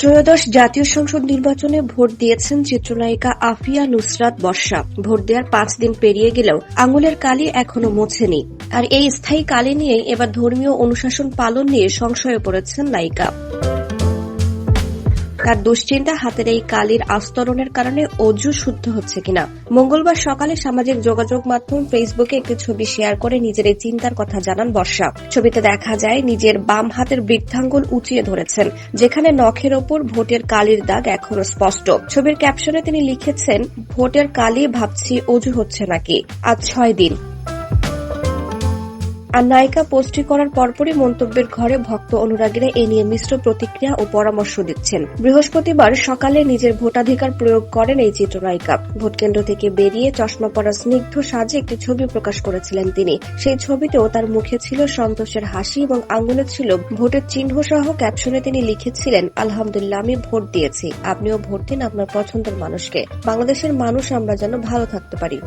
ত্রয়োদশ জাতীয় সংসদ নির্বাচনে ভোট দিয়েছেন চিত্রনায়িকা আফিয়া নুসরাত বর্ষা। ভোট দেওয়ার 5 দিন পেরিয়ে গেলেও আঙুলের কালি এখনো মোছেনি। আর এই স্থায়ী কালি নিয়ে এবার ধর্মীয় অনুশাসন পালন নিয়ে সংশয়ে পড়েছেন নায়িকা। তার দুশ্চিন্তা হাতের এই কালির আস্তরণের কারণে অজু শুদ্ধ হচ্ছে কিনা। মঙ্গলবার সকালে সামাজিক যোগাযোগ মাধ্যম ফেসবুকে একটি ছবি শেয়ার করে নিজের এই চিন্তার কথা জানান বর্ষা। ছবিতে দেখা যায় নিজের বাম হাতের বৃদ্ধাঙ্গুল উঁচিয়ে ধরেছেন, যেখানে নখের ওপর ভোটের কালির দাগ এখনো স্পষ্ট। ছবির ক্যাপশনে তিনি লিখেছেন, ভোটের কালি ভাবছি অজু হচ্ছে নাকি, আজ 6 দিন। আর নায়িকা পোস্টটি করার পরপরই মন্তব্যের ঘরে ভক্ত অনুরাগীরা এ নিয়ে মিশ্র প্রতিক্রিয়া ও পরামর্শ দিচ্ছেন। বৃহস্পতিবার সকালে নিজের ভোটাধিকার প্রয়োগ করেন এই চিত্রনায়িকা। ভোটকেন্দ্র থেকে বেরিয়ে চশমা পরা স্নিগ্ধ সাজে একটি ছবি প্রকাশ করেছিলেন তিনি। সেই ছবিতেও তার মুখে ছিল সন্তোষের হাসি এবং আঙুলে ছিল ভোটের চিহ্ন সহ ক্যাপশনে তিনি লিখেছিলেন, আলহামদুলিল্লাহ, আমি ভোট দিয়েছি, আপনিও ভোট দিন আপনার পছন্দের মানুষকে। বাংলাদেশের মানুষ আমরা যেন ভালো থাকতে পারি।